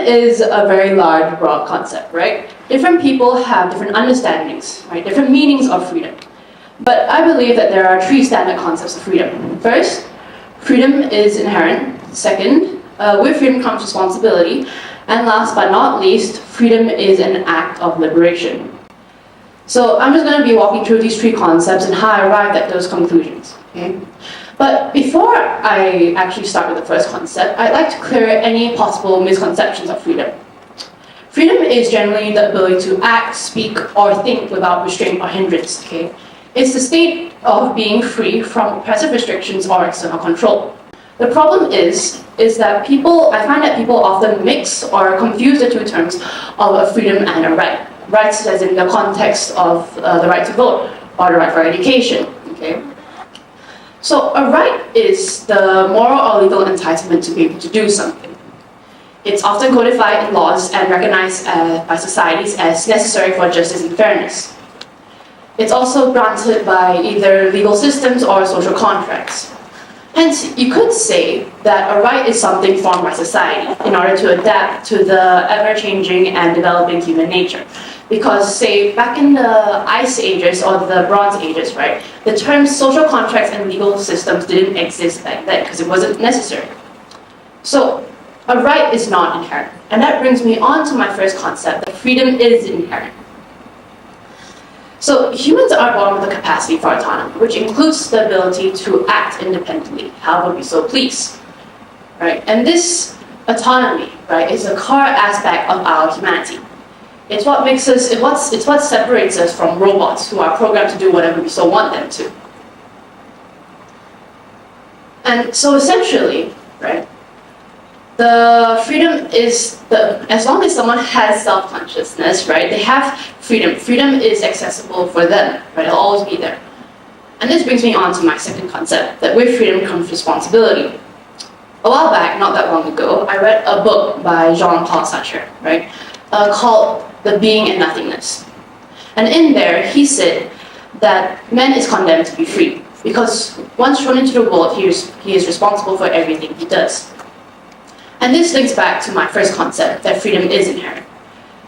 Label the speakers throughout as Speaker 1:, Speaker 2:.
Speaker 1: is a very large, broad concept, right? Different people have different understandings, right? Different meanings of freedom. But I believe that there are three standard concepts of freedom. First, freedom is inherent. Second, with freedom comes responsibility. And last but not least, freedom is an act of liberation. So I'm just going to be walking through these three concepts and how I arrived at those conclusions. Okay? But before I actually start with the first concept, I'd like to clear any possible misconceptions of freedom. Freedom is generally the ability to act, speak, or think without restraint or hindrance. Okay? It's the state of being free from oppressive restrictions or external control. The problem is that I find that people often mix or confuse the two terms of a freedom and a right. Rights as in the context of the right to vote or the right for education. Okay? So a right is the moral or legal entitlement to be able to do something. It's often codified in laws and recognized by societies as necessary for justice and fairness. It's also granted by either legal systems or social contracts. Hence, you could say that a right is something formed by society in order to adapt to the ever-changing and developing human nature. Because, say, back in the Ice Ages or the Bronze Ages, right, the terms social contracts and legal systems didn't exist back then because it wasn't necessary. So, a right is not inherent. And that brings me on to my first concept, that freedom is inherent. So humans are born with the capacity for autonomy, which includes the ability to act independently, however we so please, right? And this autonomy, right, is a core aspect of our humanity. It's what makes us, it's what separates us from robots who are programmed to do whatever we so want them to. And so essentially, right, the freedom is as long as someone has self-consciousness, right, they have freedom. Freedom is accessible for them, right, it'll always be there. And this brings me on to my second concept, that with freedom comes responsibility. A while back, not that long ago, I read a book by Jean-Paul Sartre, right, called The Being and Nothingness. And in there, he said that man is condemned to be free, because once thrown into the world, he is responsible for everything he does. And this links back to my first concept, that freedom is inherent.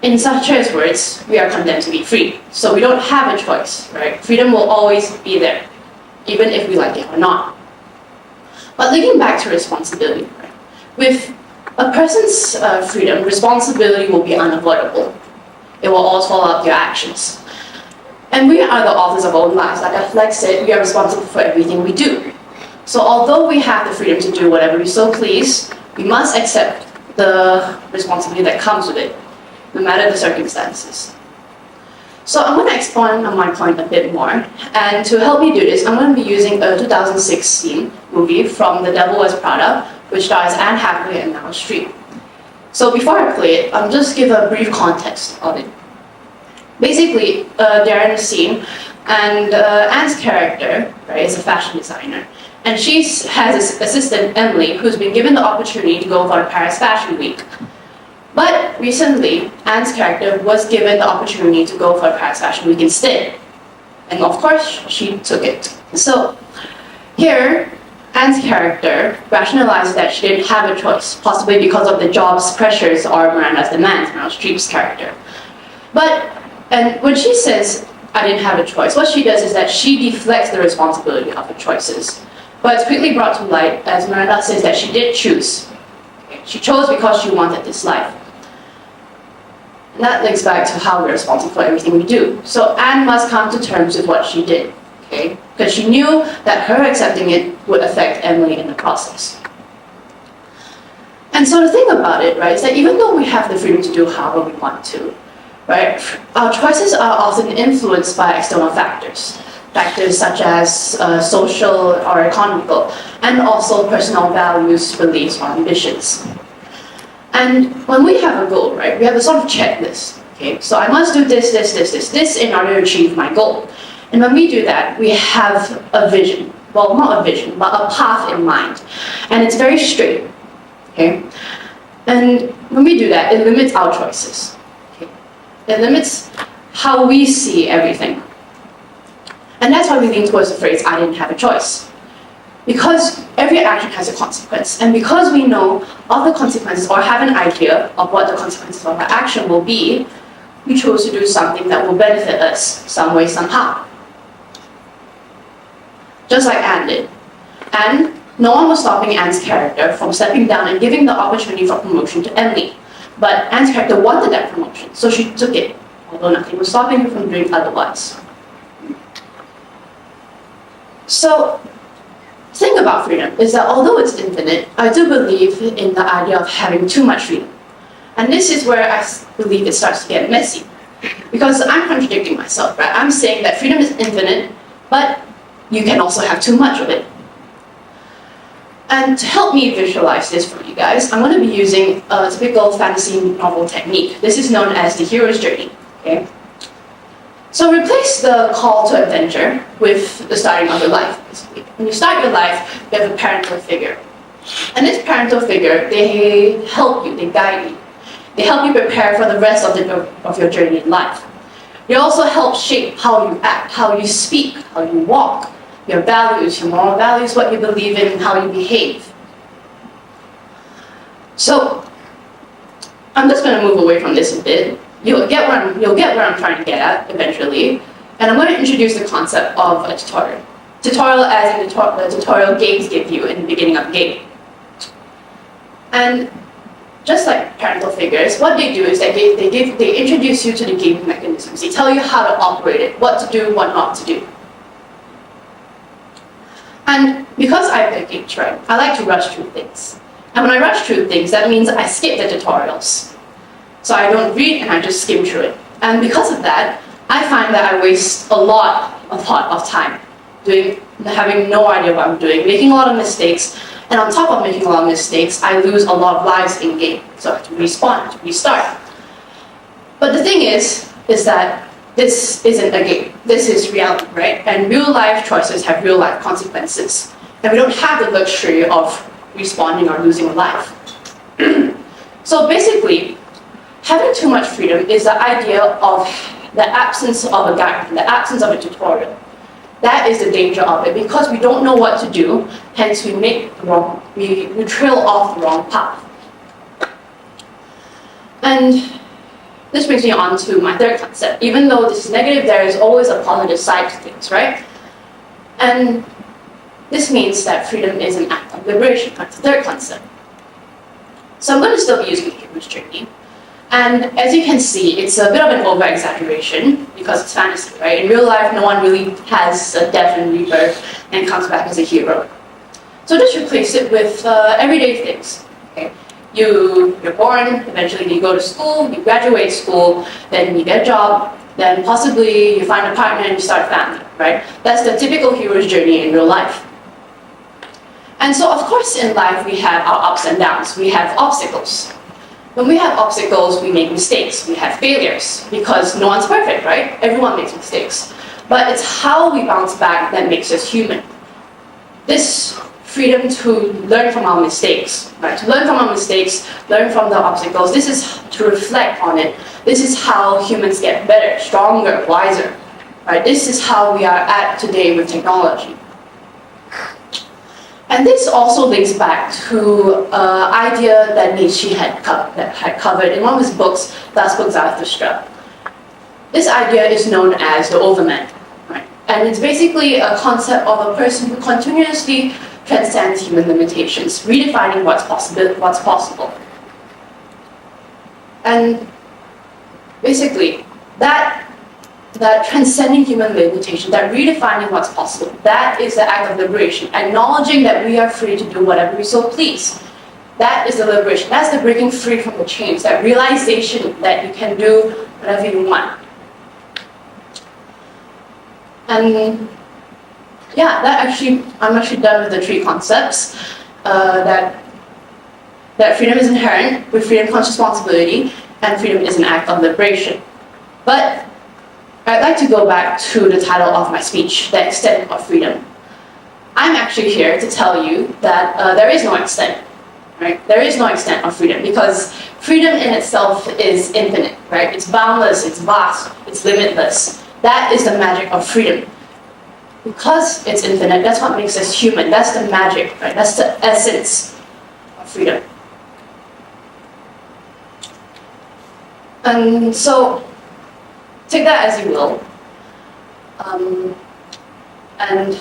Speaker 1: In Sartre's words, we are condemned to be free. So we don't have a choice, right? Freedom will always be there, even if we like it or not. But linking back to responsibility, right? With a person's freedom, responsibility will be unavoidable. It will always follow up your actions. And we are the authors of our own lives. Like I said, we are responsible for everything we do. So although we have the freedom to do whatever we so please, we must accept the responsibility that comes with it, no matter the circumstances. So I'm going to expand on my point a bit more, and to help me do this, I'm going to be using a 2016 movie from The Devil Wears Prada, which stars Anne Hathaway and Meryl Streep. So before I play it, I'll just give a brief context of it. Basically, they're in a scene, and Anne's character, right, is a fashion designer. And she has an assistant, Emily, who's been given the opportunity to go for the Paris Fashion Week. But recently, Anne's character was given the opportunity to go for Paris Fashion Week instead. And of course, she took it. So here, Anne's character rationalizes that she didn't have a choice, possibly because of the job's pressures or Miranda's demands, Meryl Streep's character. And when she says, I didn't have a choice, what she does is that she deflects the responsibility of her choices. But it's quickly brought to light as Miranda says that she did choose. She chose because she wanted this life. And that links back to how we're responsible for everything we do. So Anne must come to terms with what she did, okay? Because she knew that her accepting it would affect Emily in the process. And so the thing about it, right, is that even though we have the freedom to do however we want to, right, our choices are often influenced by external factors. Factors such as social or economical, and also personal values, beliefs, or ambitions. And when we have a goal, right, we have a sort of checklist. Okay, so I must do this in order to achieve my goal. And when we do that, we have a vision. Well, not a vision, but a path in mind. And it's very straight. Okay? And when we do that, it limits our choices. Okay? It limits how we see everything. And that's why we lean towards the phrase, I didn't have a choice. Because every action has a consequence, and because we know of the consequences or have an idea of what the consequences of our action will be, we chose to do something that will benefit us some way, somehow. Just like Anne did. And no one was stopping Anne's character from stepping down and giving the opportunity for promotion to Emily. But Anne's character wanted that promotion, so she took it, although nothing was stopping her from doing otherwise. So, the thing about freedom is that although it's infinite, I do believe in the idea of having too much freedom. And this is where I believe it starts to get messy. Because I'm contradicting myself, right? I'm saying that freedom is infinite, but you can also have too much of it. And to help me visualize this for you guys, I'm going to be using a typical fantasy novel technique. This is known as the hero's journey. Okay? So replace the call to adventure with the starting of your life, basically. When you start your life, you have a parental figure. And this parental figure, they help you, they guide you. They help you prepare for the rest of your journey in life. They also help shape how you act, how you speak, how you walk, your values, your moral values, what you believe in, and how you behave. So, I'm just going to move away from this a bit. You'll get where I'm trying to get at eventually, and I'm going to introduce the concept of a tutorial. Tutorial as in the tutorial games give you in the beginning of the game. And just like parental figures, what they do is that they introduce you to the gaming mechanisms. They tell you how to operate it, what to do, what not to do. And because I play games, right, I like to rush through things. And when I rush through things, that means I skip the tutorials. So I don't read and I just skim through it. And because of that, I find that I waste a lot of time having no idea what I'm doing, making a lot of mistakes. And on top of making a lot of mistakes, I lose a lot of lives in game. So I have to respawn, to restart. But the thing is that this isn't a game. This is reality, right? And real life choices have real life consequences. And we don't have the luxury of respawning or losing a life. So basically, having too much freedom is the idea of the absence of a guide, the absence of a tutorial. That is the danger of it, because we don't know what to do, hence we trail off the wrong path. And this brings me on to my third concept. Even though this is negative, there is always a positive side to things, right? And this means that freedom is an act of liberation. That's the third concept. So I'm going to still be using the hero's journey. And as you can see, it's a bit of an over-exaggeration because it's fantasy, right? In real life, no one really has a death and rebirth and comes back as a hero. So just replace it with everyday things. Okay? You're born, eventually you go to school, you graduate school, then you get a job, then possibly you find a partner and you start a family, right? That's the typical hero's journey in real life. And so, of course, in life we have our ups and downs. We have obstacles. When we have obstacles, we make mistakes. We have failures, because no one's perfect, right? Everyone makes mistakes. But it's how we bounce back that makes us human. This freedom to learn from our mistakes, right? To learn from our mistakes, learn from the obstacles. This is to reflect on it. This is how humans get better, stronger, wiser, right? This is how we are at today with technology. And this also links back to an idea that Nietzsche had covered in one of his books, Das Buch Zarathustra. This idea is known as the overman, right? And it's basically a concept of a person who continuously transcends human limitations, redefining what's possible. And basically, that transcending human limitation, that redefining what's possible, that is the act of liberation, acknowledging that we are free to do whatever we so please. That is the liberation. That's the breaking free from the chains, that realization that you can do whatever you want. And yeah, I'm actually done with the three concepts. That freedom is inherent, with freedom comes responsibility, and freedom is an act of liberation. But I'd like to go back to the title of my speech, The Extent of Freedom. I'm actually here to tell you that there is no extent, right? There is no extent of freedom, because freedom in itself is infinite, right? It's boundless, it's vast, it's limitless. That is the magic of freedom. because it's infinite, that's what makes us human. That's the magic, right? That's the essence of freedom. And so, take that as you will. And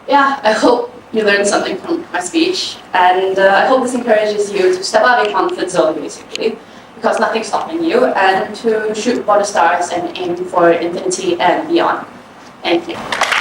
Speaker 1: yeah, I hope you learned something from my speech, and I hope this encourages you to step out of your comfort zone, basically, because nothing's stopping you, and to shoot for the stars and aim for infinity and beyond. Thank you.